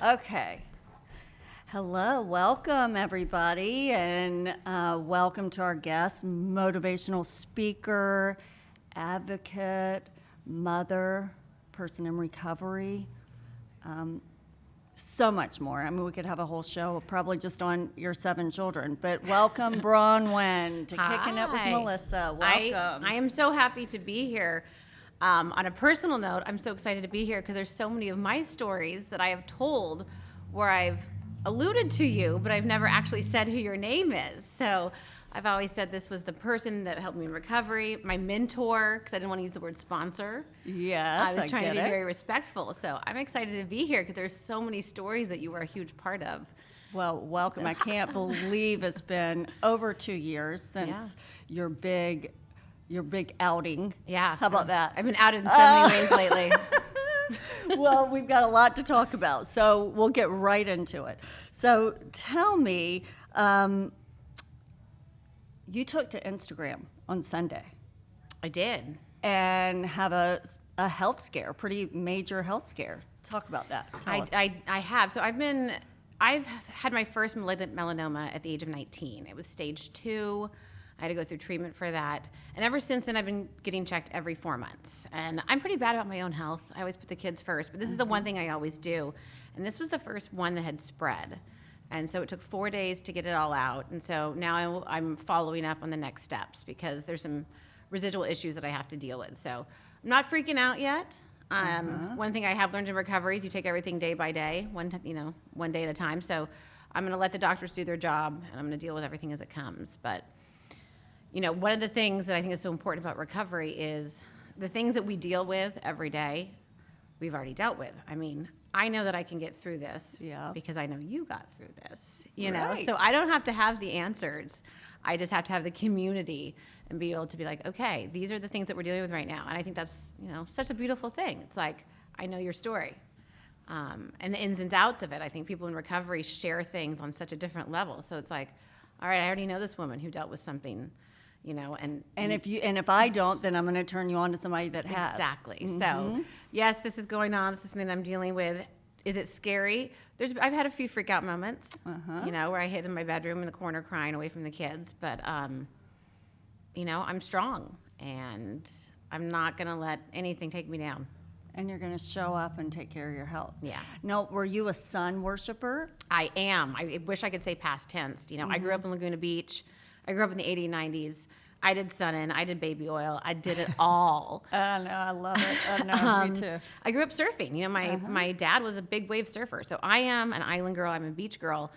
Okay. Hello, welcome everybody, and welcome to our guest, motivational speaker, advocate, mother, person in recovery, so much more. I mean, we could have a whole show probably just on your 7 children, but welcome Braunwyn to Kickin' It with Hi. Melissa. Welcome. I am so happy to be here. On a personal note, I'm so excited to be here because there's so many of my stories that I have told where I've alluded to you, but I've never actually said who your name is. So I've always said this was the person that helped me in recovery, my mentor, because I didn't want to use the word sponsor. Yes, I was trying to be get it. very respectful. So I'm excited to be here because there's so many stories that you were a huge part of. Well, welcome. I can't believe it's been over 2 years since your big outing. Yeah. How about that? I've been outed in so many ways lately. Well, we've got a lot to talk about, so we'll get right into it. So tell me, you took to Instagram on Sunday I did. and have a health scare, pretty major health scare. Talk about that. Tell us. I have. So I've had my first malignant melanoma at the age of 19. It was stage 2. I had to go through treatment for that. And ever since then, I've been getting checked every 4 months. And I'm pretty bad about my own health. I always put the kids first, but this is the one thing I always do. And this was the first one that had spread. And so it took 4 days to get it all out. And so now I'm following up on the next steps because there's some residual issues that I have to deal with. So I'm not freaking out yet. One thing I have learned in recovery is you take everything day by day, one day at a time. So I'm going to let the doctors do their job, and I'm going to deal with everything as it comes. But one of the things that I think is so important about recovery is the things that we deal with every day, we've already dealt with. I mean, I know that I can get through this because I know you got through this, Right. So I don't have to have the answers. I just have to have the community and be able to be like, okay, these are the things that we're dealing with right now. And I think that's, such a beautiful thing. It's like, I know your story. And the ins and outs of it. I think people in recovery share things on such a different level. So it's like, all right, I already know this woman who dealt with something, and if I don't, then I'm going to turn you on to somebody that has. Exactly. So, yes, this is going on. This is something I'm dealing with. Is it scary? I've had a few freak out moments, where I hid in my bedroom in the corner crying away from the kids. But, I'm strong, and I'm not going to let anything take me down. And you're going to show up and take care of your health. Yeah. Now, were you a sun worshiper? I am. I wish I could say past tense. I grew up in Laguna Beach. I grew up in the 80s, 90s. I did sun-in. I did baby oil. I did it all. I know. I love it. Me too. I grew up surfing. My dad was a big wave surfer. So I am an island girl. I'm a beach girl.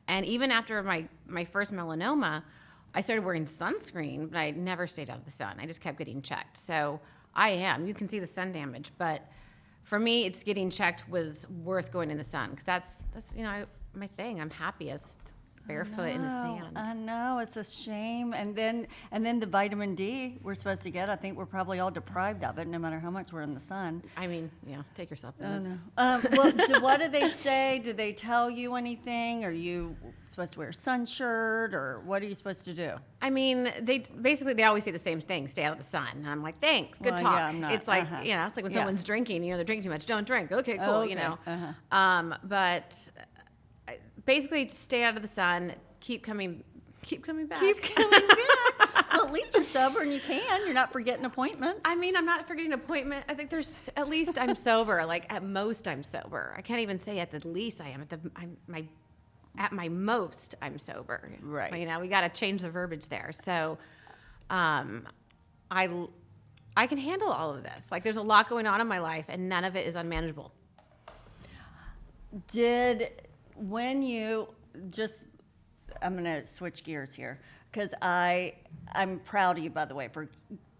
And even after my first melanoma, I started wearing sunscreen, but I never stayed out of the sun. I just kept getting checked. So I am. You can see the sun damage. But for me, it's getting checked was worth going in the sun because that's my thing. I'm happiest barefoot in the sand. I know, it's a shame. And then the vitamin D we're supposed to get, I think we're probably all deprived of it no matter how much we're in the sun. I mean, take your supplements. What do they say? Do they tell you anything? Are you supposed to wear a sun shirt, or what are you supposed to do? I mean, they always say the same thing: stay out of the sun. And I'm like, thanks, good Well, talk. yeah, I'm not. It's like it's like when someone's drinking, they're drinking too much. Don't drink. Okay, cool. Okay. But basically, stay out of the sun. Keep coming back. Keep coming back. Well, at least you're sober and you can. You're not forgetting appointments. I mean, I'm not forgetting appointment. I think at least I'm sober. Like at most, I'm sober. I can't even say at the least I am. At my most, I'm sober. Right. We got to change the verbiage there. So, I can handle all of this. Like, there's a lot going on in my life, and none of it is unmanageable. I'm going to switch gears here because I'm proud of you, by the way, for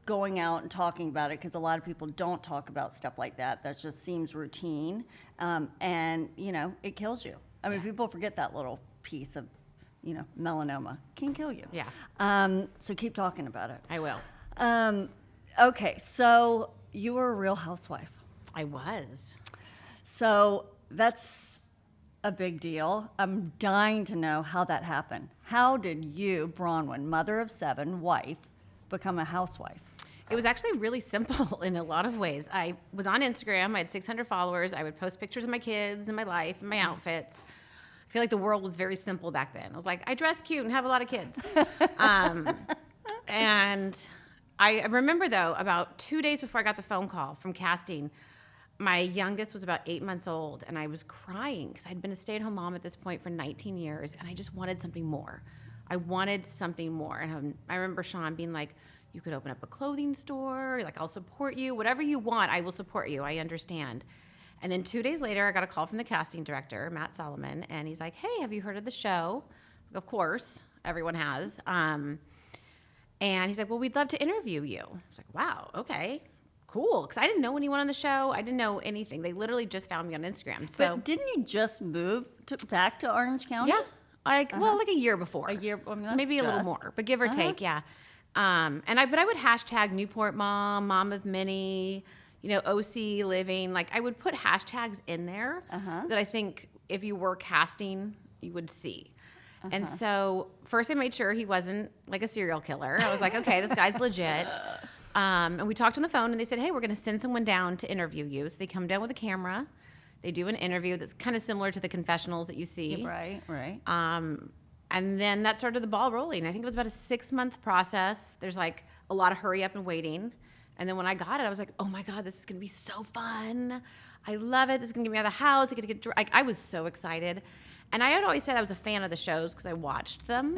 going out and talking about it, because a lot of people don't talk about stuff like that. That just seems routine, and it kills you. I mean, people forget that little piece of, melanoma can kill you. Yeah. So keep talking about it. I will. Okay, so you were a Real Housewife. I was. So that's a big deal. I'm dying to know how that happened. How did you, Braunwyn, mother of 7, wife, become a housewife? It was actually really simple in a lot of ways. I was on Instagram. I had 600 followers. I would post pictures of my kids and my life and my outfits. I feel like the world was very simple back then. I was like, I dress cute and have a lot of kids. And I remember, though, about 2 days before I got the phone call from casting, my youngest was about 8 months old, and I was crying because I'd been a stay-at-home mom at this point for 19 years, and I just wanted something more. I wanted something more. And I remember Sean being like, you could open up a clothing store. Like, I'll support you. Whatever you want, I will support you. I understand. And then 2 days later, I got a call from the casting director, Matt Solomon, and he's like, hey, have you heard of the show? Of course, everyone has. And he's like, well, we'd love to interview you. I was like, wow, okay, cool. Because I didn't know anyone on the show. I didn't know anything. They literally just found me on Instagram. So But didn't you just move back to Orange County? yeah, well, like a year before. A year, I mean, that's maybe a little just- more, but give or take, yeah. But I would hashtag Newport Mom, Mom of Many, OC living. Like, I would put hashtags in there that I think if you were casting, you would see. And so first I made sure he wasn't like a serial killer. I was like, okay, this guy's legit. And we talked on the phone, and they said, hey, we're going to send someone down to interview you. So they come down with a camera. They do an interview that's kind of similar to the confessionals that you see. Right. And then that started the ball rolling. I think it was about a 6-month process. There's like a lot of hurry up and waiting. And then when I got it, I was like, oh my God, this is going to be so fun. I love it. This is going to get me out of the house. I was so excited. And I had always said I was a fan of the shows because I watched them.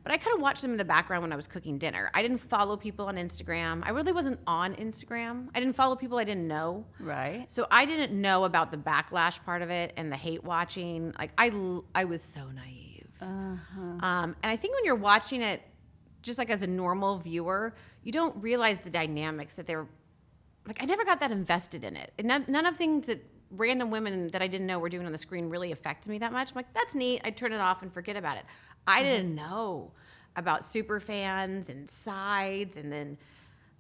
But I kind of watched them in the background when I was cooking dinner. I didn't follow people on Instagram. I really wasn't on Instagram. I didn't follow people I didn't know. Right. So I didn't know about the backlash part of it and the hate watching. Like, I was so naive. And I think when you're watching it, just like as a normal viewer, you don't realize the dynamics that they're like. I never got that invested in it, and none of things that random women that I didn't know were doing on the screen really affected me that much. I'm like, that's neat. I turn it off and forget about it. I didn't know about super fans and sides, and then,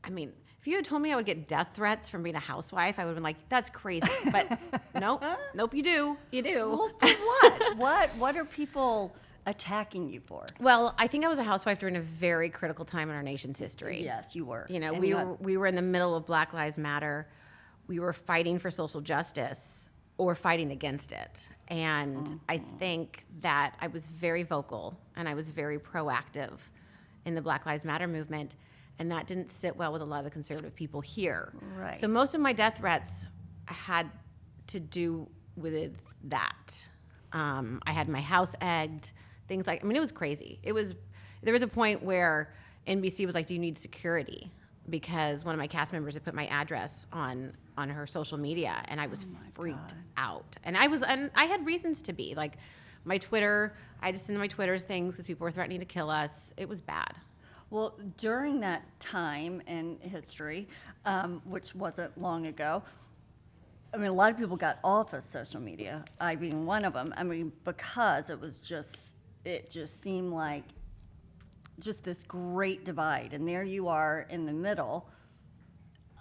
I mean, if you had told me I would get death threats from being a housewife, I would have been like, that's crazy. But nope, you do. Well, for what? What are people attacking you for? Well, I think I was a housewife during a very critical time in our nation's history. Yes, you were. And we we were in the middle of Black Lives Matter. We were fighting for social justice or fighting against it. And I think that I was very vocal and I was very proactive in the Black Lives Matter movement. And that didn't sit well with a lot of the conservative people here. Right. So most of my death threats had to do with that. I had my house egged, things like, it was crazy. There was a point where NBC was like, do you need security? Because one of my cast members had put my address on her social media, and I was freaked out. And I had reasons to be. Like, my Twitter, I just sent my Twitter's things because people were threatening to kill us. It was bad. Well, during that time in history, which wasn't long ago, a lot of people got off of social media, I being one of them. Because it just seemed like just this great divide. And there you are in the middle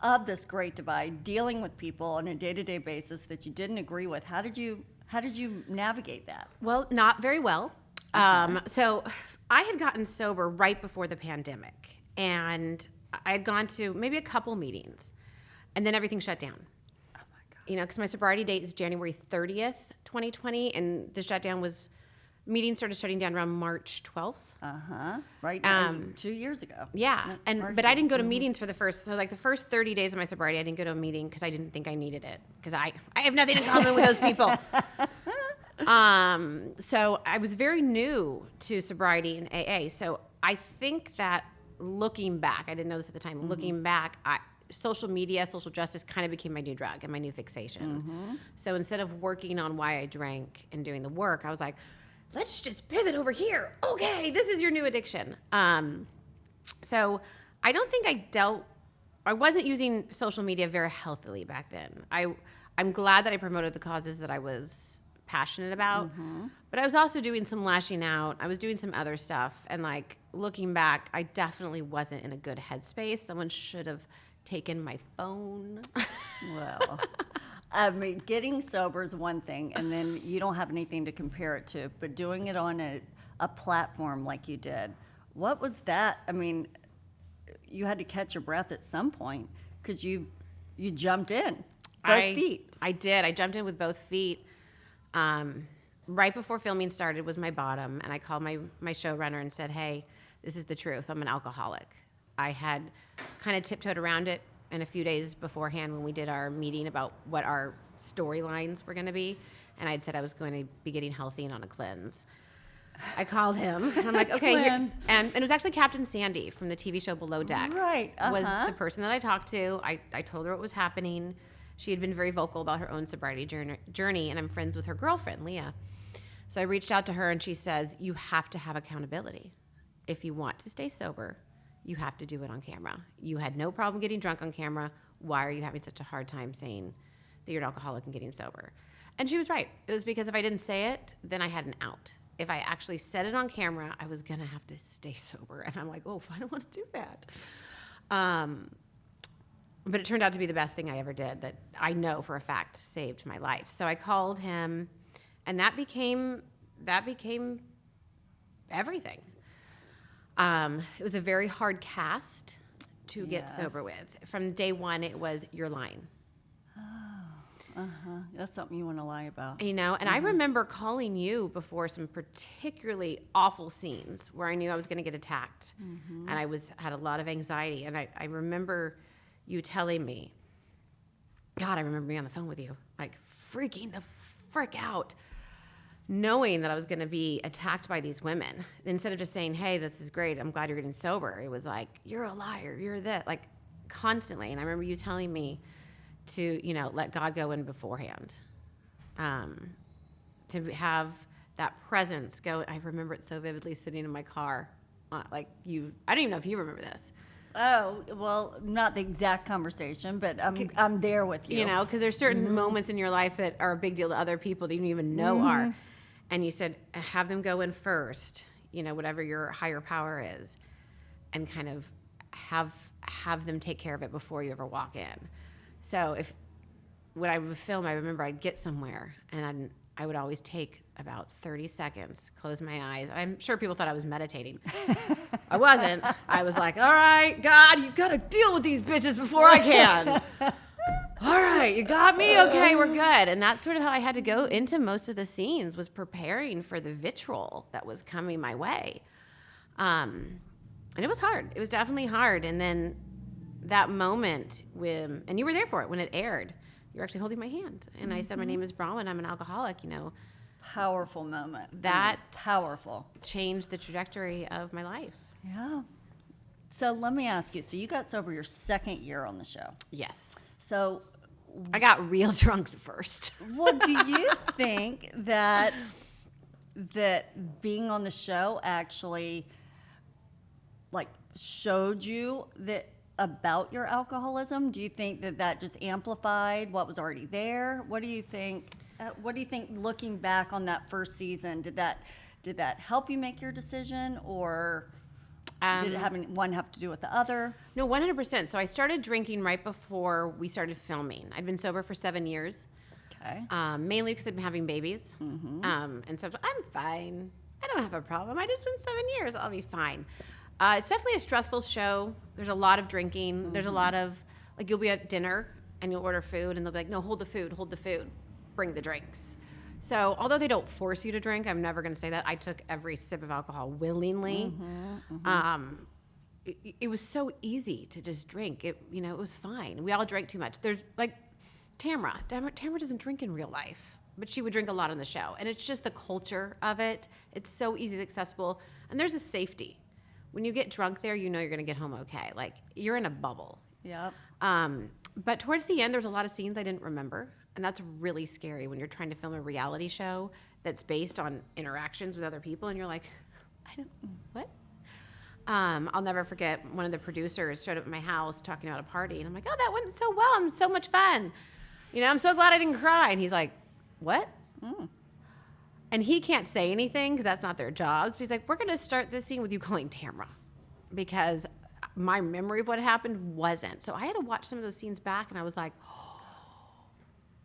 of this great divide, dealing with people on a day-to-day basis that you didn't agree with. How did you navigate that? Well, not very well. So I had gotten sober right before the pandemic, and I had gone to maybe a couple meetings, and then everything shut down. Oh my God. Because my sobriety date is January 30th, 2020, and the shutdown was, meetings started shutting down around March 12th. Right. 2 years ago. Yeah, but I didn't go to meetings for the first 30 days of my sobriety. I didn't go to a meeting because I didn't think I needed it, because I have nothing in common with those people. So I was very new to sobriety and AA. So I think that looking back, I didn't know this at the time. Looking back, social media, social justice kind of became my new drug and my new fixation. So instead of working on why I drank and doing the work, I was like, let's just pivot over here. Okay, this is your new addiction. So I don't think I wasn't using social media very healthily back then. I'm glad that I promoted the causes that I was passionate about, but I was also doing some lashing out. I was doing some other stuff. And looking back, I definitely wasn't in a good headspace. Someone should have taken my phone. Well, getting sober is one thing, and then you don't have anything to compare it to, but doing it on a platform like you did, what was that? you had to catch your breath at some point because you jumped in both feet. I did. I jumped in with both feet. Right before filming started was my bottom, and I called my showrunner and said, hey, this is the truth. I'm an alcoholic. I had kind of tiptoed around it in a few days beforehand when we did our meeting about what our storylines were going to be, and I'd said I was going to be getting healthy and on a cleanse. I called him, and I'm like, okay, here. And it was actually Captain Sandy from the TV show Below Deck. Right, was the person that I talked to. I told her what was happening. She had been very vocal about her own sobriety journey, and I'm friends with her girlfriend, Leah. So I reached out to her, and she says, you have to have accountability. If you want to stay sober, you have to do it on camera. You had no problem getting drunk on camera. Why are you having such a hard time saying that you're an alcoholic and getting sober? And she was right. It was because if I didn't say it, then I had an out. If I actually said it on camera, I was going to have to stay sober. And I'm like, oh, I don't want to do that. But it turned out to be the best thing I ever did that I know for a fact saved my life. So I called him, and that became everything. It was a very hard cast to get sober with. From day one, it was, you're lying. That's something you want to lie about. You know, and I remember calling you before some particularly awful scenes where I knew I was going to get attacked, and I had a lot of anxiety. And I remember you telling me, God, I remember being on the phone with you, like freaking the frick out, knowing that I was going to be attacked by these women. Instead of just saying, hey, this is great, I'm glad you're getting sober, it was like, you're a liar, you're that, like constantly. And I remember you telling me to, let God go in beforehand, to have that presence go. I remember it so vividly, sitting in my car, I don't even know if you remember this. Oh, well, not the exact conversation, but I'm there with you. Because there's certain moments in your life that are a big deal to other people that you don't even know are. And you said, have them go in first, whatever your higher power is, and kind of have them take care of it before you ever walk in. So when I would film, I remember I'd get somewhere, and I would always take about 30 seconds, close my eyes. I'm sure people thought I was meditating. I wasn't. I was like, all right, God, you got to deal with these bitches before I can. All right, you got me? Okay, we're good. And that's sort of how I had to go into most of the scenes, was preparing for the vitriol that was coming my way. And it was hard. It was definitely hard. And then that moment and you were there for it when it aired. You were actually holding my hand. And I said, my name is Braunwyn. I'm an alcoholic, Powerful moment. That powerful. Changed the trajectory of my life. Yeah. So let me ask you, so you got sober your second year on the show. Yes. So I got real drunk first. Well, do you think that being on the show actually showed you about your alcoholism? Do you think that just amplified what was already there? What do you think? Looking back on that first season, did that help you make your decision, or did it one have to do with the other? No, 100%. So I started drinking right before we started filming. I'd been sober for 7 years. Okay. Mainly because I'd been having babies. And so I'm fine. I don't have a problem. I just been 7 years. I'll be fine. It's definitely a stressful show. There's a lot of drinking. There's a lot of, you'll be at dinner and you'll order food and they'll be like, no, hold the food, bring the drinks. So although they don't force you to drink, I'm never going to say that. I took every sip of alcohol willingly. It was so easy to just drink. It was fine. We all drank too much. There's Tamara doesn't drink in real life, but she would drink a lot on the show. And it's just the culture of it. It's so easily accessible. And there's a safety. When you get drunk there, you're going to get home okay. You're in a bubble. Yep. But towards the end, there's a lot of scenes I didn't remember. And that's really scary when you're trying to film a reality show that's based on interactions with other people. And you're like, what? I'll never forget, one of the producers showed up at my house talking about a party. And I'm like, oh, that went so well. I'm so much fun. I'm so glad I didn't cry. And he's like, what? And he can't say anything because that's not their jobs. But he's like, we're going to start this scene with you calling Tamara, because my memory of what happened wasn't. So I had to watch some of those scenes back, and I was like,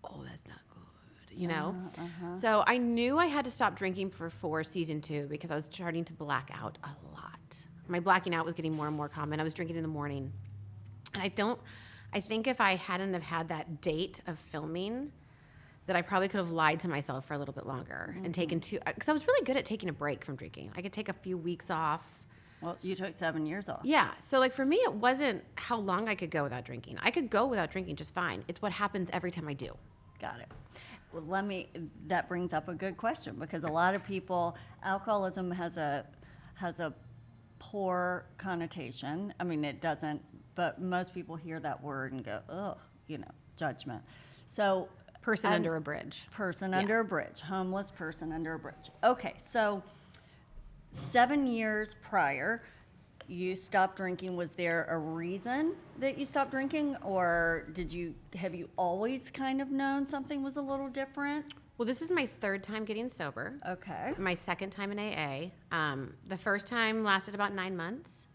oh, that's not good, So I knew I had to stop drinking for season 2 because I was starting to black out a lot. My blacking out was getting more and more common. I was drinking in the morning. And I think if I hadn't have had that date of filming, that I probably could have lied to myself for a little bit longer and taken because I was really good at taking a break from drinking. I could take a few weeks off. Well, you took 7 years off. Yeah. So like for me, it wasn't how long I could go without drinking. I could go without drinking just fine. It's what happens every time I do. Got it. Well, that brings up a good question, because a lot of people, alcoholism has a poor connotation. I mean, it doesn't, but most people hear that word and go, ugh, judgment. So Person under a bridge. Person under a bridge. Homeless person under a bridge. Okay, so 7 years prior, you stopped drinking. Was there a reason that you stopped drinking, or have you always kind of known something was a little different? Well, this is my third time getting sober. Okay. My second time in AA. The first time lasted about 9 months.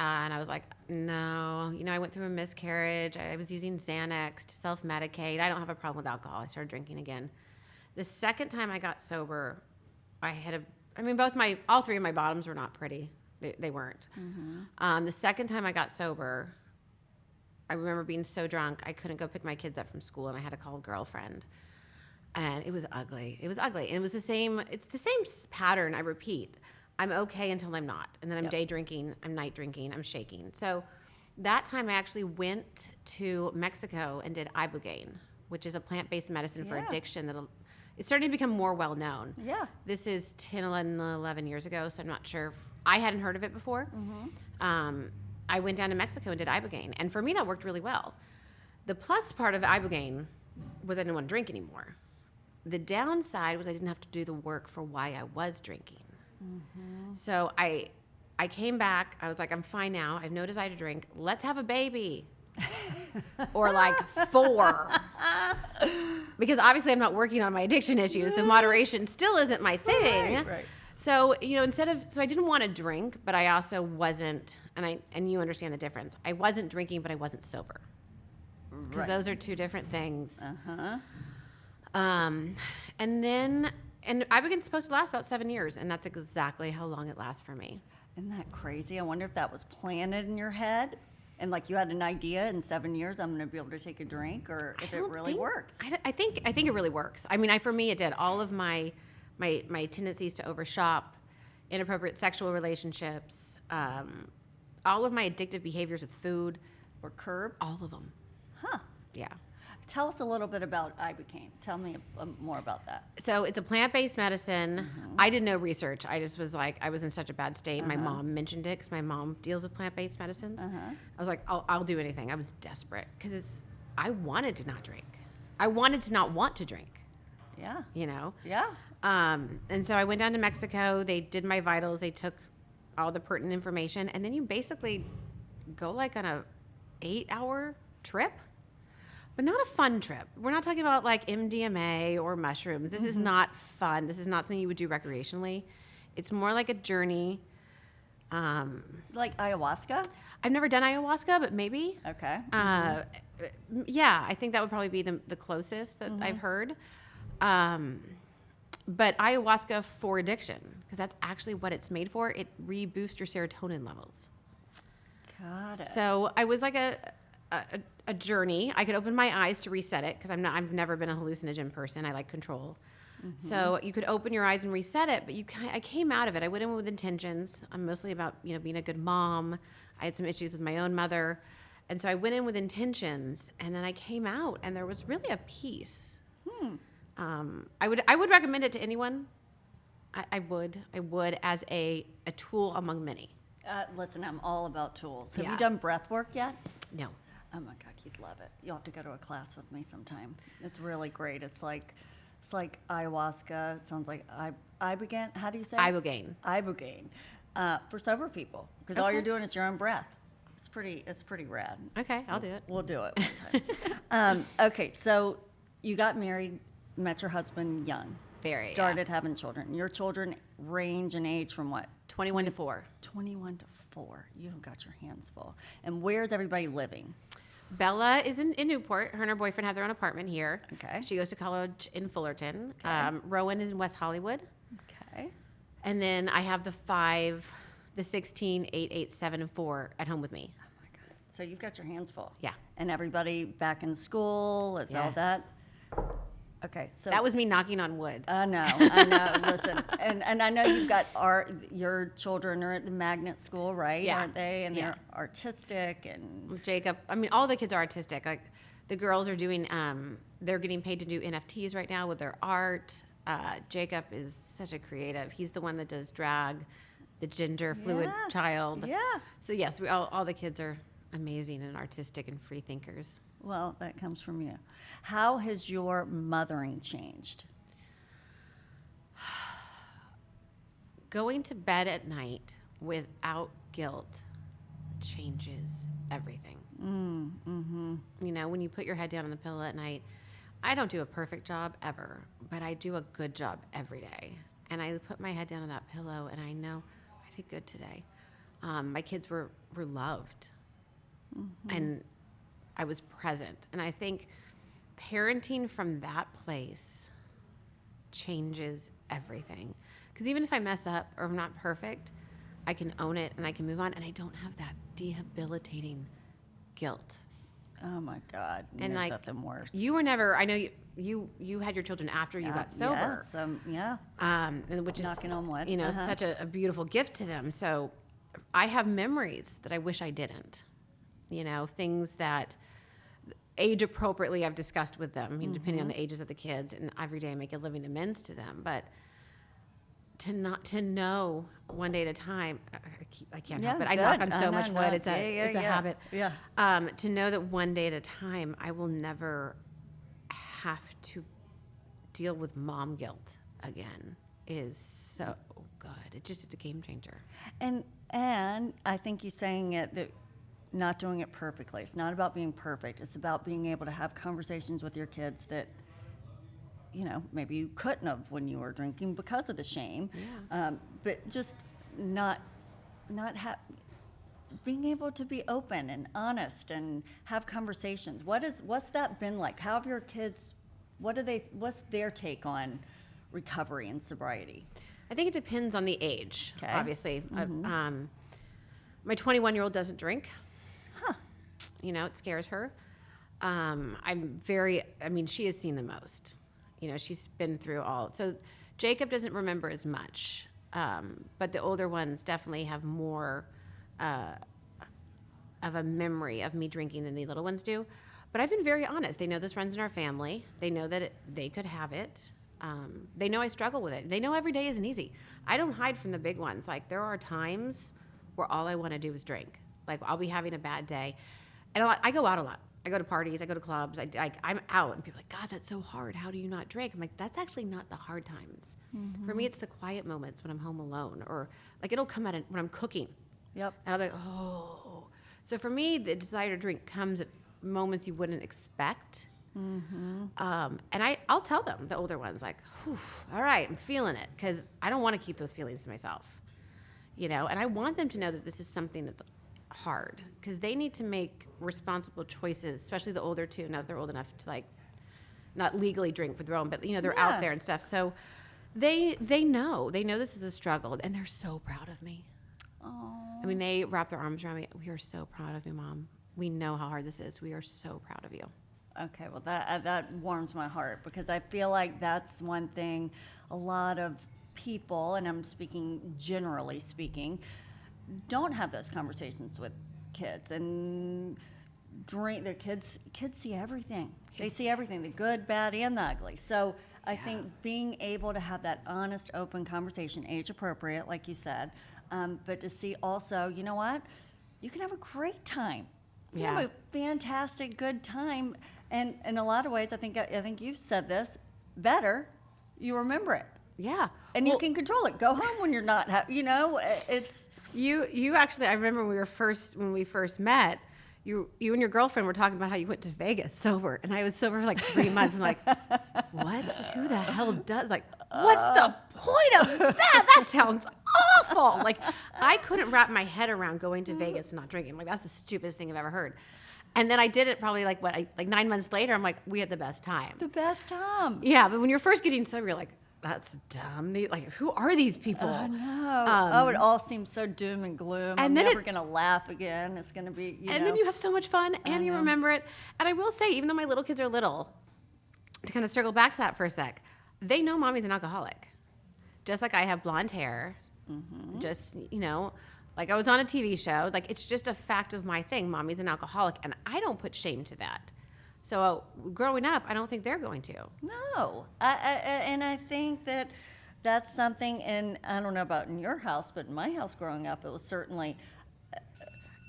And I was like, no, I went through a miscarriage. I was using Xanax to self-medicate. I don't have a problem with alcohol. I started drinking again. The second time I got sober, all three of my bottoms were not pretty. They weren't. The second time I got sober, I remember being so drunk, I couldn't go pick my kids up from school, and I had to call a girlfriend. And it was ugly. And it's the same pattern I repeat. I'm okay until I'm not. And then I'm day drinking, I'm night drinking, I'm shaking. So that time I actually went to Mexico and did ibogaine, which is a plant-based medicine for addiction it's starting to become more well-known. Yeah. This is 10, 11 years ago, so I'm not sure. I hadn't heard of it before. I went down to Mexico and did ibogaine. And for me, that worked really well. The plus part of ibogaine was I didn't want to drink anymore. The downside was I didn't have to do the work for why I was drinking. So I came back. I was like, I'm fine now. I have no desire to drink. Let's have a baby. Or like 4. Because obviously I'm not working on my addiction issues, so moderation still isn't my thing. Right. So, so I didn't want to drink, but I also wasn't, and you understand the difference. I wasn't drinking, but I wasn't sober. Because those are two different things. And ibogaine's supposed to last about 7 years, and that's exactly how long it lasts for me. Isn't that crazy? I wonder if that was planted in your head, and like you had an idea, in 7 years I'm going to be able to take a drink, or if it really works. I think it really works. I mean, for me it did. All of my tendencies to overshop, inappropriate sexual relationships, all of my addictive behaviors with food Or curb. all of them. Huh. Yeah. Tell us a little bit about ibogaine. Tell me more about that. So it's a plant-based medicine. I did no research. I just was like, I was in such a bad state. My mom mentioned it because my mom deals with plant-based medicines. I was like, I'll do anything. I was desperate because I wanted to not drink. I wanted to not want to drink. Yeah. Yeah. And so I went down to Mexico. They did my vitals. They took all the pertinent information, and then you basically go like on a 8-hour trip. But not a fun trip. We're not talking about like MDMA or mushrooms. This is not fun. This is not something you would do recreationally. It's more like a journey. Like ayahuasca? I've never done ayahuasca, but maybe. Okay. Yeah, I think that would probably be the closest that I've heard. But ayahuasca for addiction, because that's actually what it's made for. It reboosts your serotonin levels. Got it. So I was like a journey. I could open my eyes to reset it because I've never been a hallucinogen person. I like control. So you could open your eyes and reset it, but I came out of it. I went in with intentions. I'm mostly about being a good mom. I had some issues with my own mother, and so I went in with intentions, and then I came out, and there was really a peace. I would recommend it to anyone. I would as a tool among many. Listen, I'm all about tools. Have Yeah. you done breath work yet? No. Oh my God, you'd love it. You'll have to go to a class with me sometime. It's really great. It's like ayahuasca. It sounds like ibogaine. How do you say it? Ibogaine. Ibogaine. For sober people, because all you're doing is your own breath. It's pretty rad. Okay, I'll do it. We'll do it one time. Okay, so you got married, met your husband young. Very, Started having children. Your children range in age from what? 21 to 4. 21 to 4. You've got your hands full. And where's everybody living? Bella is in Newport. Her and her boyfriend have their own apartment here. Okay. She goes to college in Fullerton. Rowan is in West Hollywood. Okay. And then I have the the 16, 8, 8, 7, and 4 at home with me. Oh my God. So you've got your hands full. Yeah. And everybody back in school, it's all that. Okay, so That was me knocking on wood. I know. Listen, and I know you've got your children are at the magnet school, right? Yeah. Aren't they? And Yeah. they're artistic and Jacob, I mean, all the kids are artistic. Like the girls are doing, they're getting paid to do NFTs right now with their art. Jacob is such a creative. He's the one that does drag, the gender fluid Yeah. child. Yeah. So yes, all the kids are amazing and artistic and free thinkers. well, that comes from you. How has your mothering changed? Going to bed at night without guilt changes everything. You know, when you put your head down on the pillow at night, I don't do a perfect job ever, but I do a good job every day. And I put my head down on that pillow and I know I did good today. My kids were loved and I was present. And I think parenting from that place changes everything. Because even if I mess up or I'm not perfect, I can own it and I can move on and I don't have that debilitating guilt. Oh my God. And There's like nothing worse. you were never, I know you had your children after you got sober. Yeah. And which is, Knocking on wood. you know, such a beautiful gift to them. So I have memories that I wish I didn't. You know, things that age appropriately I've discussed with them, you know, depending on the ages of the kids, and every day I make a living amends to them. But to know one day at a time, I can't help it. I knock on so much wood. It's a habit. Yeah. To know that one day at a time, I will never have to deal with mom guilt again is so good. It's a game changer. And I think you saying it that not doing it perfectly. It's not about being perfect. It's about being able to have conversations with your kids that, you know, maybe you couldn't have when you were drinking because of the shame. Yeah. But just not being able to be open and honest and have conversations. What's that been like? How have your kids? What's their take on recovery and sobriety? I think it depends on the age, Okay. obviously. My 21-year-old doesn't drink. Huh. You know, it scares her. She has seen the most. You know, she's been through all. So Jacob doesn't remember as much, but the older ones definitely have more of a memory of me drinking than the little ones do. But I've been very honest. They know this runs in our family. They know that they could have it. They know I struggle with it. They know every day isn't easy. I don't hide from the big ones. Like, there are times where all I want to do is drink. Like, I'll be having a bad day. And I go out a lot. I go to parties. I go to clubs. I'm out. And people are like, God, that's so hard. How do you not drink? I'm like, that's actually not the hard times. For me, it's the quiet moments when I'm home alone. Or, like, it'll come out when I'm cooking. Yep. And I'll be like, oh. So for me, the desire to drink comes at moments you wouldn't expect. And I'll tell them, the older ones, like, all right, I'm feeling it, because I don't want to keep those feelings to myself, you know. And I want them to know that this is something that's hard, because they need to make responsible choices, especially the older two. Now they're old enough to, like, not legally drink for their own, but, you know, they're out there and stuff. So they know this is a struggle, and they're so proud of me. Oh. I mean, they wrap their arms around me. We are so proud of you, Mom. We know how hard this is. We are so proud of you. Okay, well, that warms my heart, because I feel like that's one thing a lot of people, and I'm speaking generally speaking, don't have those conversations with kids. And their kids see everything. They see everything, the good, bad, and the ugly. So I think being able to have that honest, open conversation, age appropriate, like you said, but to see also, you know what, you can have a great time. You can have a fantastic, good time. And in a lot of ways, I think you've said this better. You remember it. Yeah. And you can control it. Go home when you're not, it's. You actually, I remember when we first met, you and your girlfriend were talking about how you went to Vegas sober, and I was sober for like 3 months. I'm like, what? Who the hell does? Like, what's the point of that? That sounds awful. Like, I couldn't wrap my head around going to Vegas and not drinking. Like, that's the stupidest thing I've ever heard. And then I did it probably like 9 months later. I'm like, we had the best time. The best time. Yeah, but when you're first getting sober, you're like, that's dumb. Who are these people? I know. It all seems so doom and gloom. And I'm then never going to laugh again. It's going to be, and then you have so much fun and you know. remember it. And I will say, even though my little kids are little, to kind of circle back to that for a sec, they know mommy's an alcoholic. Just like I have blonde hair. Just, like I was on a TV show. Like, it's just a fact of my thing. Mommy's an alcoholic. And I don't put shame to that. So growing up, I don't think they're going to. No. And I think that that's something, and I don't know about in your house, but in my house growing up, it was certainly,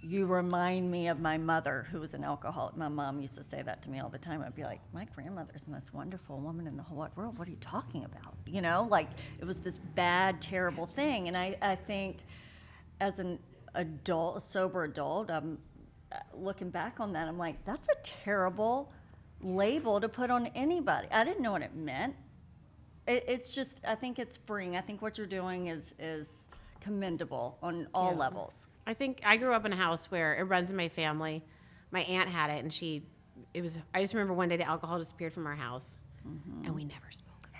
you remind me of my mother who was an alcoholic. My mom used to say that to me all the time. I'd be like, my grandmother's the most wonderful woman in the whole wide world. What are you talking about? Like it was this bad, terrible thing. And I think as an adult, a sober adult, I'm looking back on that, I'm like, that's a terrible label to put on anybody. I didn't know what it meant. It's just, I think it's freeing. I think what you're doing is commendable on all levels. I think I grew up in a house where it runs in my family. My aunt had it, and I just remember one day the alcohol disappeared from our house, and we never spoke of it.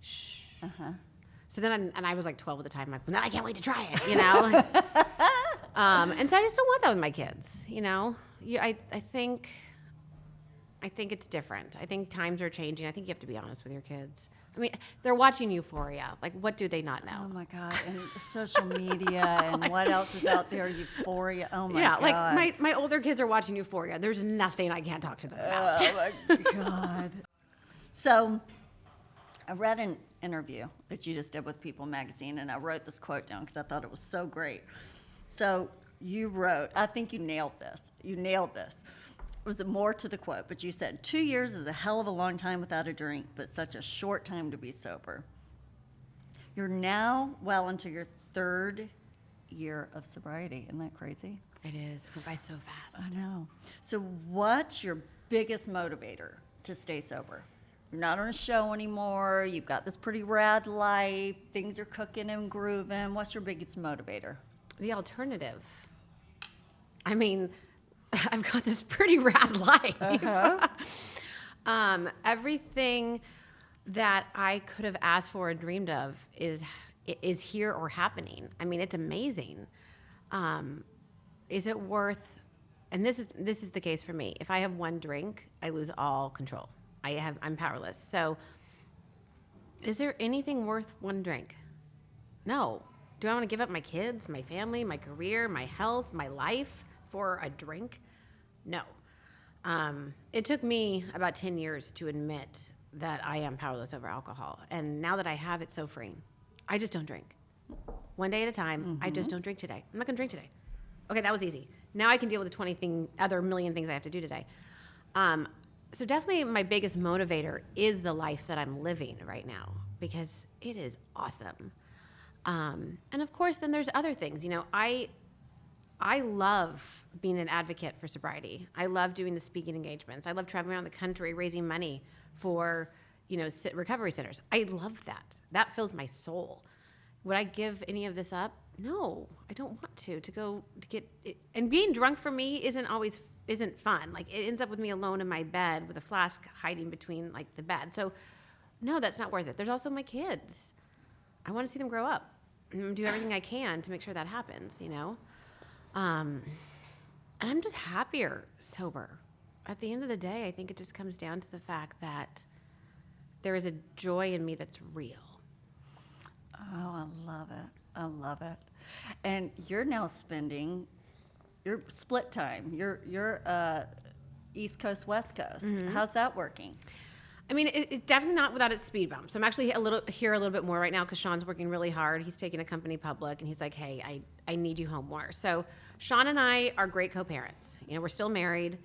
Shh. So then, I was like 12 at the time. I'm like, well, now I can't wait to try it, and so I just don't want that with my kids, I think it's different. I think times are changing. I think you have to be honest with your kids. I mean, they're watching Euphoria. Like, what do they not know? Oh my God! And social media and what else is out there? Euphoria. Oh my God! Yeah, like my older kids are watching Euphoria. There's nothing I can't talk to them about. Oh my God! So, I read an interview that you just did with People Magazine, and I wrote this quote down because I thought it was so great. So you wrote, I think you nailed this. Was it more to the quote? But you said, 2 years is a hell of a long time without a drink, but such a short time to be sober. You're now well into your 3rd year of sobriety. Isn't that crazy? It is. It goes by so fast. I know. So what's your biggest motivator to stay sober? You're not on a show anymore. You've got this pretty rad life. Things are cooking and grooving. What's your biggest motivator? The alternative. I mean, I've got this pretty rad life. Everything that I could have asked for or dreamed of is here or happening. I mean, it's amazing. Is it worth? And this is the case for me. If I have one drink, I lose all control. I'm powerless. So, is there anything worth one drink? No. Do I want to give up my kids, my family, my career, my health, my life for a drink? No. It took me about 10 years to admit that I am powerless over alcohol. And now that I have, it's so freeing. I just don't drink. One day at a time, I just don't drink today. I'm not going to drink today. Okay, that was easy. Now I can deal with the other million things I have to do today. So definitely my biggest motivator is the life that I'm living right now because it is awesome. And of course, then there's other things. I love being an advocate for sobriety. I love doing the speaking engagements. I love traveling around the country raising money for, recovery centers. I love that. That fills my soul. Would I give any of this up? No, I don't want to go to get it. And being drunk for me isn't fun. Like, it ends up with me alone in my bed with a flask hiding between the bed. So no, that's not worth it. There's also my kids. I want to see them grow up and do everything I can to make sure that happens, And I'm just happier sober. At the end of the day, I think it just comes down to the fact that there is a joy in me that's real. Oh, I love it. And you're now spending your split time. You're East Coast, West Coast. How's that working? I mean, it's definitely not without its speed bumps. I'm actually a little bit more right now because Sean's working really hard. He's taking a company public, and he's like, hey, I need you home more. So Sean and I are great co-parents. We're still married.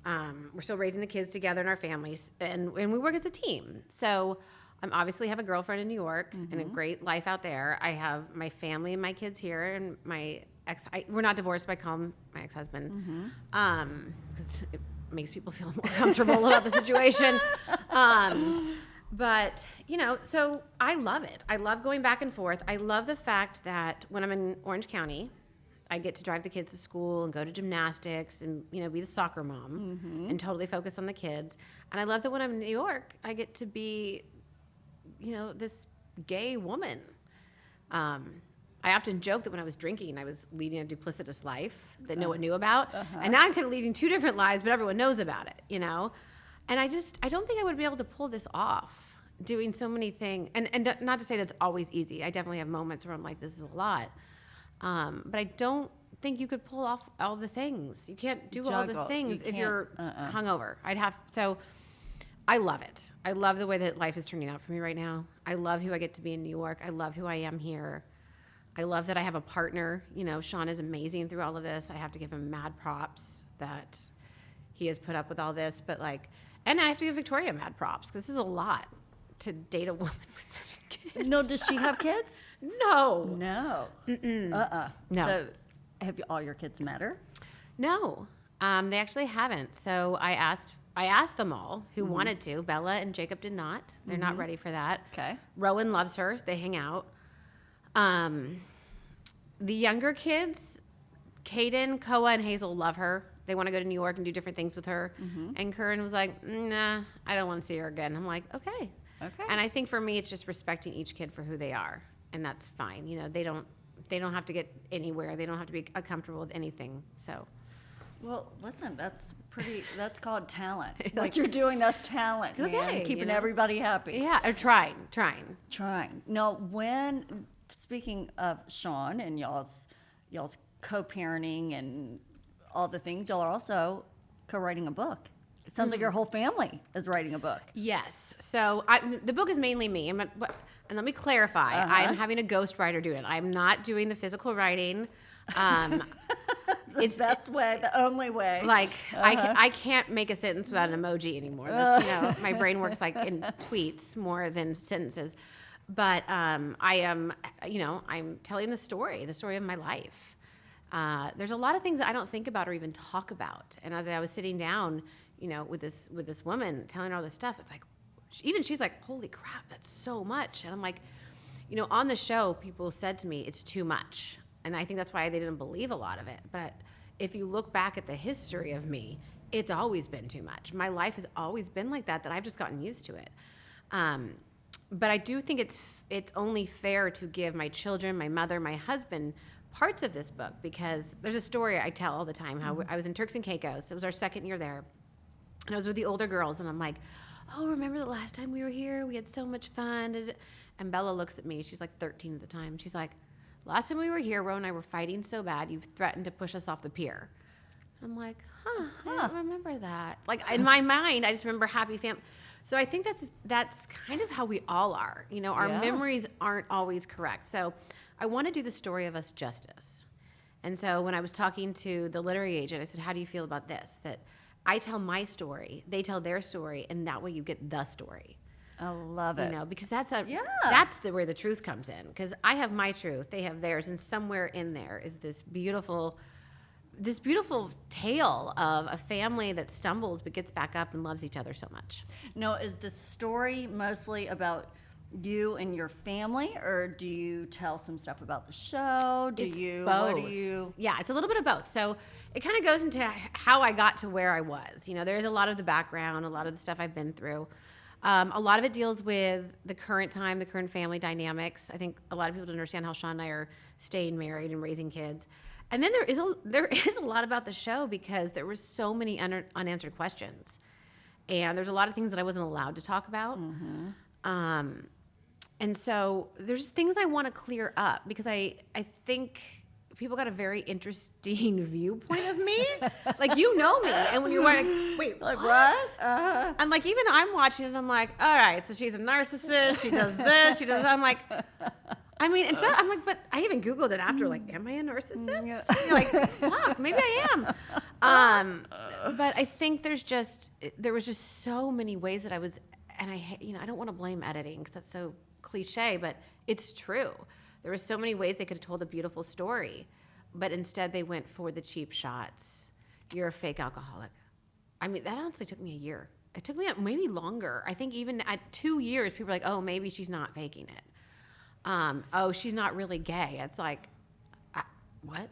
We're still raising the kids together in our families, and we work as a team. So I obviously have a girlfriend in New York and a great life out there. I have my family and my kids here, and my we're not divorced, but I call him my ex-husband. 'Cause it makes people feel more comfortable about the situation. But, so I love it. I love going back and forth. I love the fact that when I'm in Orange County, I get to drive the kids to school and go to gymnastics and, be the soccer mom and totally focus on the kids. And I love that when I'm in New York, I get to be this gay woman. I often joke that when I was drinking, I was leading a duplicitous life that no one knew about. And now I'm kind of leading 2 different lives, but everyone knows about it, And I don't think I would be able to pull this off, doing so many things. And not to say that's always easy. I definitely have moments where I'm like, this is a lot. But I don't think you could pull off all the things. You can't do all the things if you're hungover. So I love it. I love the way that life is turning out for me right now. I love who I get to be in New York. I love who I am here. I love that I have a partner. Sean is amazing through all of this. I have to give him mad props that he has put up with all this. But and I have to give Victoria mad props because this is a lot to date a woman with 7 kids. No, does she have kids? No. No. No. So have all your kids met her? No. They actually haven't. So I asked them all who wanted to. Bella and Jacob did not. They're not ready for that. Okay. Rowan loves her. They hang out. The younger kids, Caden, Koa, and Hazel love her. They want to go to New York and do different things with her. And Curran was like, nah, I don't want to see her again. I'm like, okay. And I think for me, it's just respecting each kid for who they are. And that's fine. They don't have to get anywhere. They don't have to be comfortable with anything. So. Well, listen, that's called talent. What you're doing, that's talent, man. Keeping everybody happy. Yeah, or trying. No, speaking of Sean and y'all's co-parenting and all the things, y'all are also co-writing a book. It sounds like your whole family is writing a book. Yes. So the book is mainly me. And let me clarify. I am having a ghostwriter do it. I'm not doing the physical writing. It's the best way, the only way. I can't make a sentence without an emoji anymore. That's, my brain works in tweets more than sentences. But I'm telling the story of my life. There's a lot of things that I don't think about or even talk about. And as I was sitting down, with this woman telling her all this stuff, it's like, she's like, holy crap, that's so much. And I'm like, on the show, people said to me, it's too much. And I think that's why they didn't believe a lot of it. But if you look back at the history of me, it's always been too much. My life has always been like that I've just gotten used to it. But I do think it's only fair to give my children, my mother, my husband parts of this book, because there's a story I tell all the time, how I was in Turks and Caicos. It was our 2nd year there. And I was with the older girls, and I'm like, oh, remember the last time we were here? We had so much fun. And Bella looks at me. She's like 13 at the time. She's like, last time we were here, Ro and I were fighting so bad, you've threatened to push us off the pier. I'm like, I don't remember that. In my mind, I just remember happy family. So I think that's kind of how we all are. Our memories aren't always correct. So I want to do the story of us justice. And so when I was talking to the literary agent, I said, how do you feel about this? That I tell my story, they tell their story, and that way you get the story. I love it. Because that's where the truth comes in. Because I have my truth, they have theirs, and somewhere in there is this beautiful tale of a family that stumbles but gets back up and loves each other so much. Now, is the story mostly about you and your family, or do you tell some stuff about the show? It's both. Yeah, it's a little bit of both. So it kind of goes into how I got to where I was. There's a lot of the background, a lot of the stuff I've been through. A lot of it deals with the current time, the current family dynamics. I think a lot of people don't understand how Sean and I are staying married and raising kids. And then there is a lot about the show, because there were so many unanswered questions. And there's a lot of things that I wasn't allowed to talk about. And so there's things I want to clear up, because I think people got a very interesting viewpoint of me. You know me. And when you're like, wait, what? And even I'm watching it, I'm like, all right, so she's a narcissist. She does this. She does that. I'm like, I'm like, but I even Googled it after, am I a narcissist? You're like, fuck, maybe I am. But I think there was just so many ways that I was, and I don't want to blame editing, because that's so cliche, but it's true. There were so many ways they could have told a beautiful story, but instead they went for the cheap shots. You're a fake alcoholic. That honestly took me a year. It took me maybe longer. I think even at 2 years, people were like, oh, maybe she's not faking it. Oh, she's not really gay. It's like, what?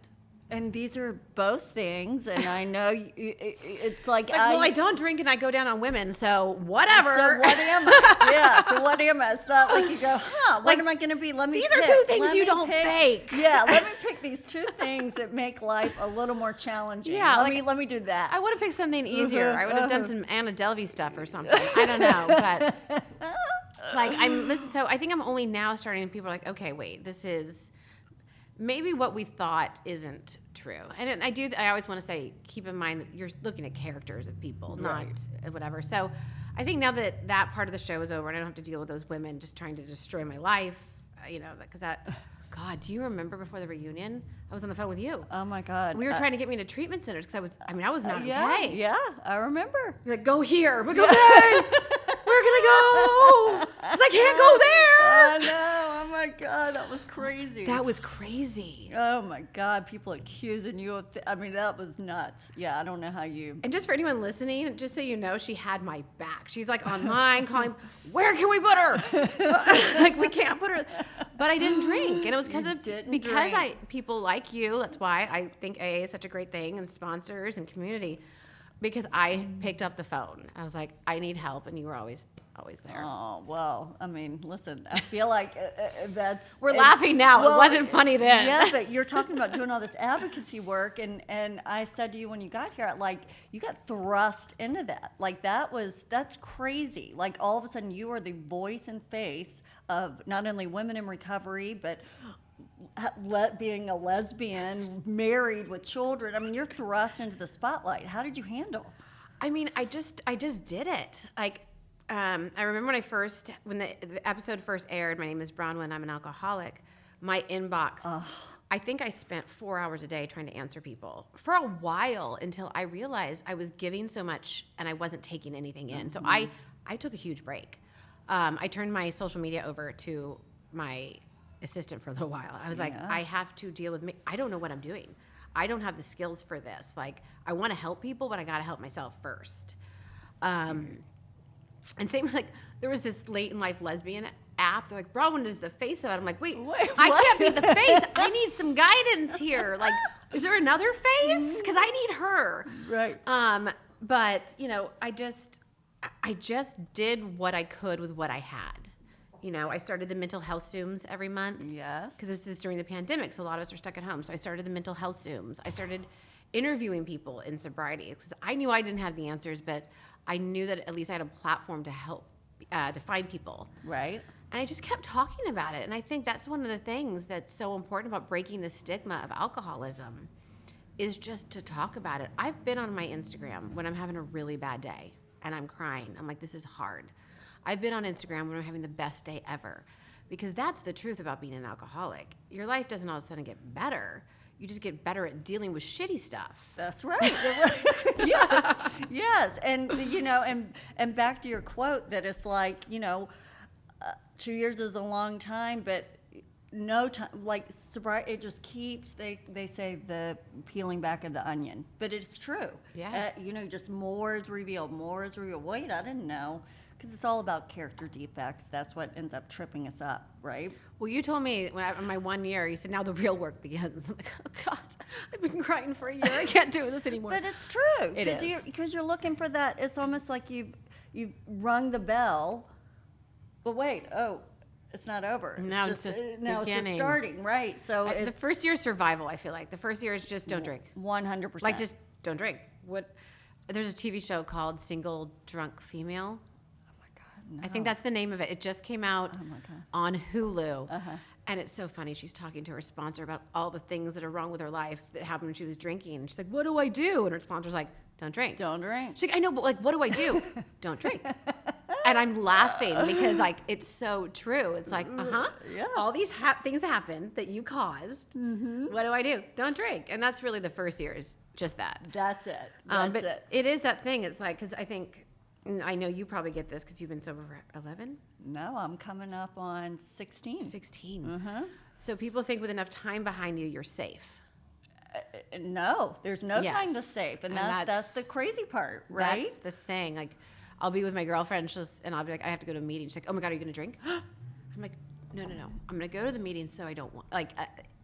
And these are both things, and I know it's like, well, I don't drink and I go down on women, so whatever. So what am I? Yeah, so what am I? It's not like you go, what am I going to be? Let me These pick. are two things Let you me don't pick. fake. Yeah, let me pick these two things that make life a little more challenging. Yeah, let me do that. I would have picked something easier. I would have done some Anna Delvey stuff or something. I don't know, but like so I think I'm only now starting, and people are like, okay, wait, this is maybe what we thought isn't true. And I always want to say, keep in mind that you're looking at characters of people, not whatever. So I think now that that part of the show is over and I don't have to deal with those women just trying to destroy my life, because God, do you remember before the reunion? I was on the phone with you. Oh my God. We were trying to get me into treatment centers because I was not okay. Yeah, I remember. You're like, go here. We're like, okay, we're going to go. 'Cause I can't go there. I know. Oh my God, that was crazy. That was crazy. Oh my God, people accusing you of, that was nuts. Yeah, I don't know how you. And just for anyone listening, just so you know, she had my back. She's like online calling, where can we put her? Like, we can't put her. But I didn't drink. And it was because people like you, that's why I think AA is such a great thing, and sponsors and community, because I picked up the phone. I was like, I need help. And you were always there. Oh, well, listen, I feel like We're laughing now. Well, it wasn't funny then. Yeah, but you're talking about doing all this advocacy work, and I said to you when you got here, like, you got thrust into that. Like, that's crazy. Like, all of a sudden, you are the voice and face of not only women in recovery, but being a lesbian, married with children. You're thrust into the spotlight. How did you handle? I just did it. Like, I remember when the episode first aired, my name is Braunwyn, I'm an alcoholic, my inbox, I think I spent 4 hours a day trying to answer people for a while until I realized I was giving so much and I wasn't taking anything in. So I took a huge break. I turned my social media over to my assistant for a little while. I was like, I have to deal with me. I don't know what I'm doing. I don't have the skills for this. Like, I want to help people, but I got to help myself first. And same, like, there was this late in life lesbian app. They're like, Braunwyn is the face of it. I'm like, wait, I can't be the face. I need some guidance here. Like, is there another face? Because I need her. Right. But, I just did what I could with what I had. I started the mental health Zooms every month. Yes. Because this is during the pandemic, so a lot of us are stuck at home. So I started the mental health Zooms. I started interviewing people in sobriety because I knew I didn't have the answers, but I knew that at least I had a platform to help to find people. Right. And I just kept talking about it. And I think that's one of the things that's so important about breaking the stigma of alcoholism is just to talk about it. I've been on my Instagram when I'm having a really bad day and I'm crying. I'm like, this is hard. I've been on Instagram when I'm having the best day ever, because that's the truth about being an alcoholic. Your life doesn't all of a sudden get better. You just get better at dealing with shitty stuff. That's right. Yes. And, and back to your quote that it's like, 2 years is a long time, but no time, like sobriety, it just keeps, they say the peeling back of the onion, but it's true. Yeah. Just more is revealed. Wait, I didn't know. Because it's all about character defects. That's what ends up tripping us up, right? Well, you told me in my 1 year, you said, now the real work begins. I'm like, oh, God, I've been crying for a year. I can't do this anymore. But it's true. It is. Because you're looking for that. It's almost like you've rung the bell, but wait, it's not over. Now it's just starting, right? So the first year is survival, I feel like. The first year is just don't drink. 100%. Like, just don't drink. There's a TV show called Single Drunk Female. No. I think that's the name of it. It just came out on Hulu. Uh-huh. And it's so funny. She's talking to her sponsor about all the things that are wrong with her life that happened when she was drinking. And she's like, what do I do? And her sponsor's like, don't drink. Don't drink. She's like, I know, but like, what do I do? Don't drink. And I'm laughing because like, it's so true. It's like, yeah. All these things happen that you caused. Mm-hmm. What do I do? Don't drink. And that's really the first year is just that. That's it. But it is that thing. It's like, because I think, I know you probably get this because you've been sober for 11? No, I'm coming up on 16. 16. Mm-hmm. So people think with enough time behind you, you're safe. No, there's no time to safe. And that's the crazy part, right? That's the thing. Like, I'll be with my girlfriend and I'll be like, I have to go to a meeting. She's like, oh my God, are you going to drink? I'm like, no. I'm going to go to the meeting so I don't want, like,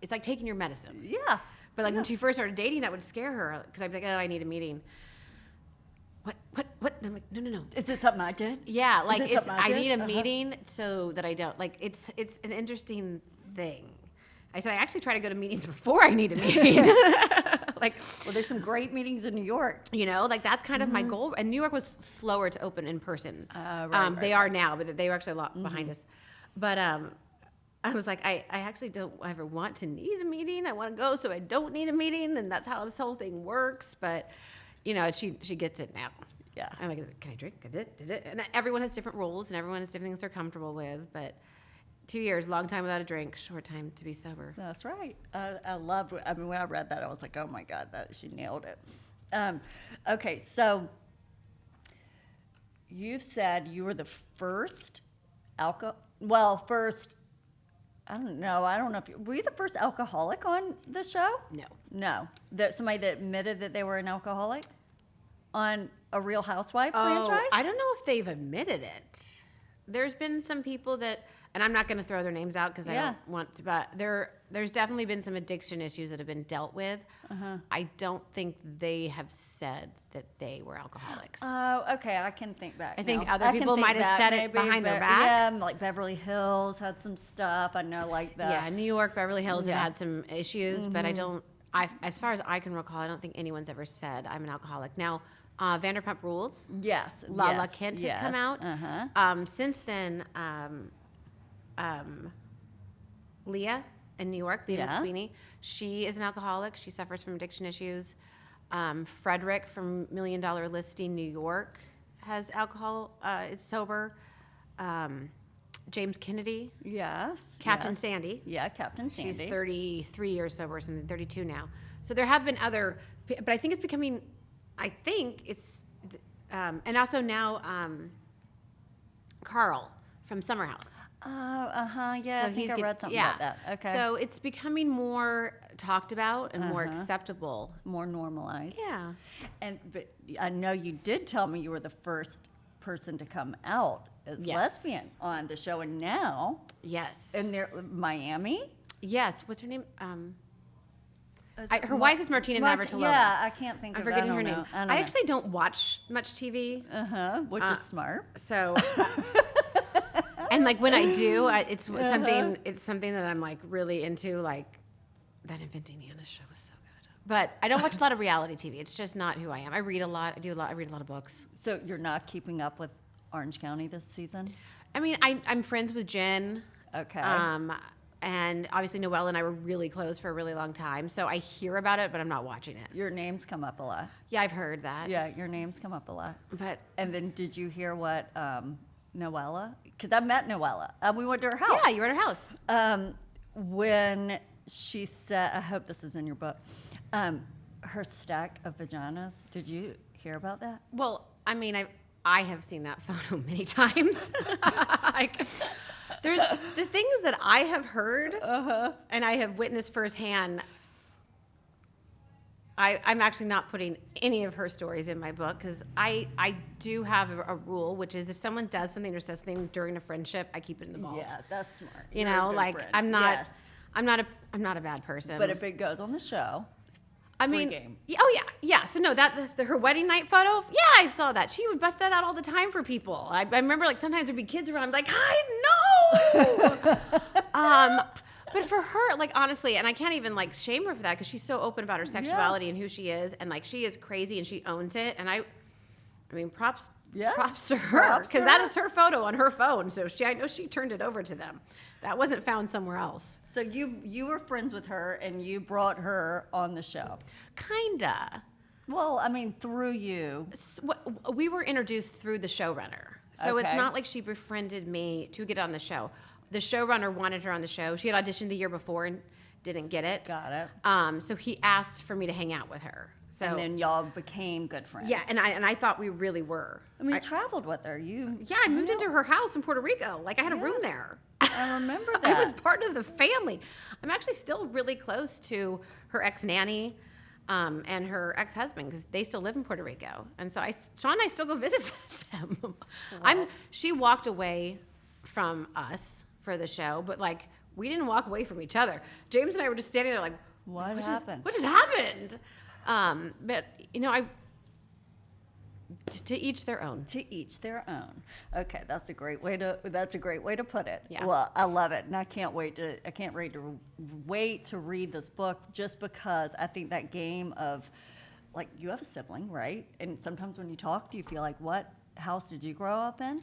it's like taking your medicine. Yeah. But like when she first started dating, that would scare her because I'd be like, oh, I need a meeting. What? And I'm like, no. Is this something I did? Yeah, like this it's, something I I did? need a meeting so that I don't like. It's an interesting thing. I said I actually try to go to meetings before I need a meeting. Like, Well, there's some great meetings in New York. like that's kind of my goal. And New York was slower to open in person. They are now, but they were actually a lot behind us. But I was like, I actually don't ever want to need a meeting. I want to go so I don't need a meeting, and that's how this whole thing works. But she gets it now. Yeah. I'm like, can I drink? Did it? And everyone has different rules, and everyone has different things they're comfortable with. But 2 years, long time without a drink, short time to be sober. That's right. I loved. I mean, when I read that, I was like, "Oh my God, she nailed it." Okay, so you said you were the first first. I don't know. Were you the first alcoholic on the show? No. No. Somebody that admitted that they were an alcoholic on a Real Housewife franchise? I don't know if they've admitted it. There's been some people that, and I'm not going to throw their names out because I don't want to, but there's definitely been some addiction issues that have been dealt with. I don't think they have said that they were alcoholics. Oh, okay. I can think back. I think now. other I can people think might have back said it maybe, behind their but- backs. Yeah, like Beverly Hills had some stuff. I know, like that. Yeah, New York, Beverly Hills Yeah. have had some issues, but as far as I can recall, I don't think anyone's ever said I'm an alcoholic. Now, Vanderpump Rules, Yes. Lala Kent has come out. Since then, Leah in New York, Leah Yeah. McSweeney, she is an alcoholic. She suffers from addiction issues. Frederick from $1 Million Listing New York has alcohol, is sober. James Kennedy, Yes. Captain yes. Sandy. Yeah, Captain Sandy. She's 33 years sober, or something, 32 now. So there have been other, but I think it's becoming, and also now Carl from Summer House. Oh, yeah, So I think I read something about that. Okay. So it's becoming more talked about and more acceptable. more normalized. Yeah. But I know you did tell me you were the first person to come out as Yes. lesbian on the show, and now Yes. in Miami. Yes. What's her name? Is Her it wife is Martina Navratilova. Yeah, I can't think I'm of it. forgetting I her don't name. know. I don't I know. actually don't watch much TV. Which is smart. So, and like when I do, it's something. It's something that I'm like really into. Like that Inventing Anna show was so good. But I don't watch a lot of reality TV. It's just not who I am. I read a lot. I read a lot of books. So you're not keeping up with Orange County this season? I mean, I'm friends with Jen. Okay. And obviously Noelle and I were really close for a really long time. So I hear about it, but I'm not watching it. Your names come up a lot. Yeah, I've heard that. Yeah, your names come up a lot. But And then did you hear what Noella? Because I met Noella. We went to her house. yeah, you were at her house. When she said, I hope this is in your book, her stack of vaginas. Did you hear about that? Well, I mean, I have seen that photo many times. Like, there's the things that I have heard and I have witnessed firsthand. I'm actually not putting any of her stories in my book because I do have a rule, which is if someone does something or says something during a friendship, I keep it in the vault. Yeah, that's smart. You You're a know, good like friend. I'm not. Yes. I'm not a bad person. But if it goes on the show, I free mean, game. yeah. So no, her wedding night photo. Yeah, I saw that. She would bust that out all the time for people. I remember like sometimes there'd be kids around. I'm like, I know. But for her, like honestly, and I can't even like shame her for that because she's so open about her sexuality and who she is, and like she is crazy and she owns it. And I mean, props to her Props to because that her. is her photo on her phone. So I know she turned it over to them. That wasn't found somewhere else. So you were friends with her and you brought her on the show. Kinda. Well, I mean, through you. We were introduced through the showrunner. So it's Okay. not like she befriended me to get on the show. The showrunner wanted her on the show. She had auditioned the year before and didn't get it. Got it. So he asked for me to hang out with her. So And then y'all became good friends. yeah, and I thought we really were. I mean, you traveled with her. You. Yeah, I moved into her house in Puerto Rico. Like I had a room there. I remember that. I was part of the family. I'm actually still really close to her ex-nanny and her ex-husband because they still live in Puerto Rico. And so Sean and I still go visit them. She walked away from us for the show, but like we didn't walk away from each other. James and I were just standing there like, What happened? What just happened? But to each their own. To each their own. Okay, that's a great way to put it. Yeah. Well, I love it, and I can't wait to read this book, just because I think that game of, like, you have a sibling, right? And sometimes when you talk, do you feel like, what house did you grow up in?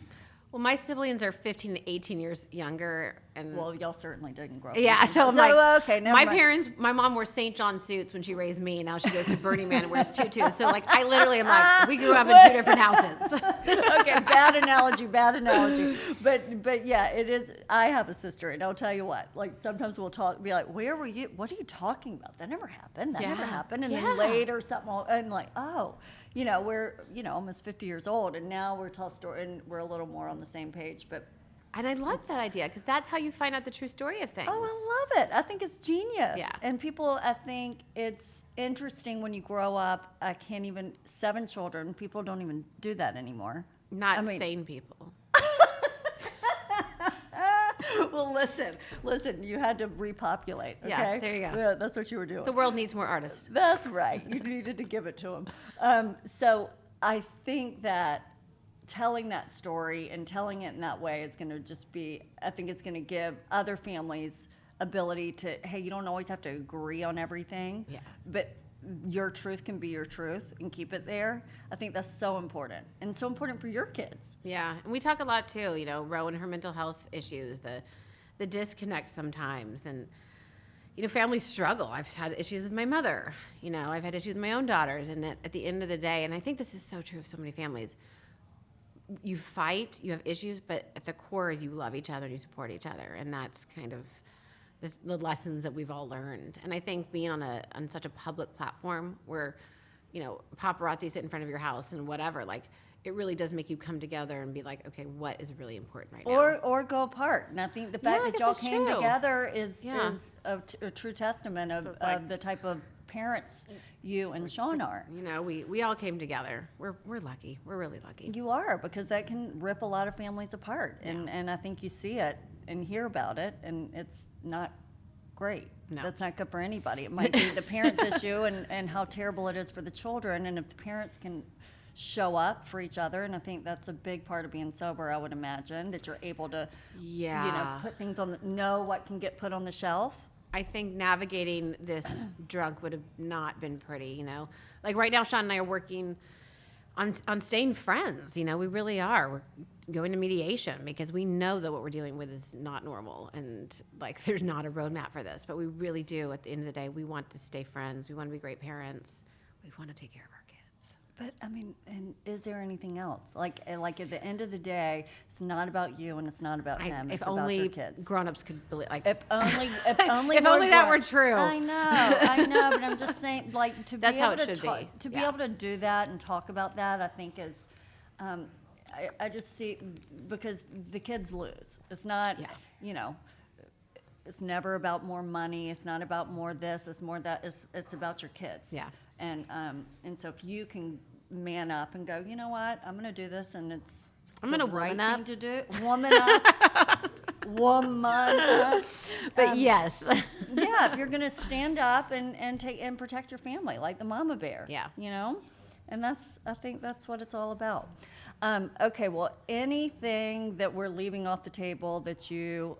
Well, my siblings are 15 to 18 years younger, and Well, y'all certainly didn't grow up. yeah, so I'm okay, never my mind. parents, my mom wore St. John suits when she raised me. Now she goes to Burning Man and wears tutus. So like, I literally am like, we grew up in 2 different houses. Okay, bad analogy. But yeah, it is. I have a sister, and I'll tell you what. Like, sometimes we'll be like, "Where were you? What are you talking about? That never happened. That never Yeah. happened." And Yeah. then later, and like, oh, we're almost 50 years old, and now we're telling story, and we're a little more on the same page. But And I love that idea because that's how you find out the true story of things. oh, I love it. I think it's genius. Yeah. And people, I think it's interesting when you grow up. 7 children. People don't even do that anymore. Not sane people. Well, listen, you had to repopulate, okay? Yeah, there you go. Yeah, that's what you were doing. The world needs more artists. That's right. You needed to give it to them. So I think that telling that story and telling it in that way is going to I think it's going to give other families ability to, hey, you don't always have to agree on everything. Yeah. But your truth can be your truth and keep it there. I think that's so important, and so important for your kids. Yeah, and we talk a lot too. Ro and her mental health issues, the disconnect sometimes, and families struggle. I've had issues with my mother. I've had issues with my own daughters, and at the end of the day, and I think this is so true of so many families. You fight, you have issues, but at the core is you love each other and you support each other, and that's kind of the lessons that we've all learned. And I think being on such a public platform where, paparazzi sit in front of your house and whatever, like, it really does make you come together and be like, okay, what is really important right now? Or go apart. And I think the fact I that guess y'all that's came true. together is Yeah. a true testament So it's like- of the type of parents you and Sean are. We all came together. We're lucky. We're really lucky. You are, because that can rip a lot of families apart. And I think you see it and hear about it, and it's not great. No. That's not good for anybody. It might be the parents' issue and how terrible it is for the children. And if the parents can show up for each other, and I think that's a big part of being sober, I would imagine, that you're able to put things know what can get put on the shelf. I think navigating this drunk would have not been pretty, Like right now, Sean and I are working on staying friends, we really are. We're going to mediation because we know that what we're dealing with is not normal, and like there's not a roadmap for this, but we really do. At the end of the day, we want to stay friends. We want to be great parents. We want to take care of our kids. But I mean, and is there anything else? Like at the end of the day, it's not about you and it's not about him. It's If about your only kids. grown-ups could believe, like, If only If only that were true. I know, but I'm just saying, like, to That's be how able it to should be. to be Yeah. able to do that and talk about that, I think is, I just see, because the kids lose. It's not, it's never about more money. It's not about more this. It's more that. It's about your kids. Yeah. And so if you can man up and go, you know what, I'm going to do this, and I'm the gonna right woman up. thing to do. Woman up. Woman up. But yes. Yeah, if you're going to stand up and take and protect your family like the mama bear. Yeah. And I think that's what it's all about. Okay, well, anything that we're leaving off the table that you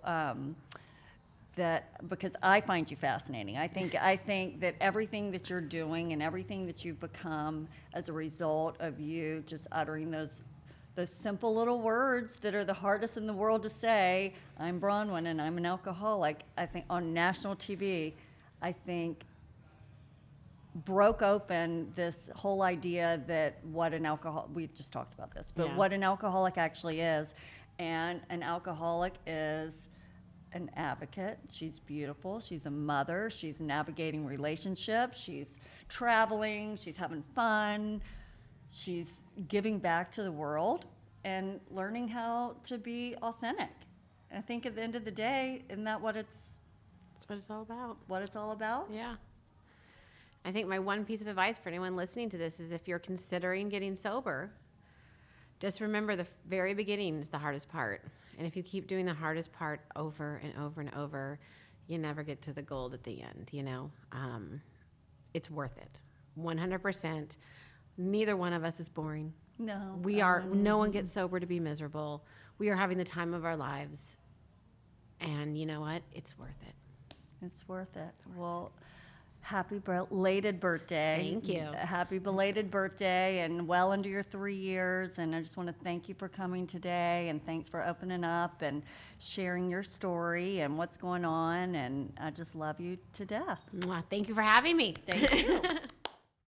because I find you fascinating. I think that everything that you're doing and everything that you've become as a result of you just uttering those simple little words that are the hardest in the world to say, I'm Braunwyn and I'm an alcoholic, I think on national TV, I think broke open this whole idea that we just talked about this, but Yeah. what an alcoholic actually is. And an alcoholic is an advocate. She's beautiful. She's a mother. She's navigating relationships. She's traveling. She's having fun. She's giving back to the world and learning how to be authentic. And I think at the end of the day, isn't that That's what it's all about. what it's all about? Yeah. I think my one piece of advice for anyone listening to this is if you're considering getting sober, just remember the very beginning is the hardest part. And if you keep doing the hardest part over and over and over, you never get to the gold at the end, you know? It's worth it. 100%. Neither one of us is boring. No. No one gets sober to be miserable. We are having the time of our lives. And you know what? It's worth it. It's worth it. Well, happy belated birthday. Thank you. Happy belated birthday and well into your 3 years. And I just want to thank you for coming today, and thanks for opening up and sharing your story and what's going on. And I just love you to death. Mwah. Thank you for having me. Thank you.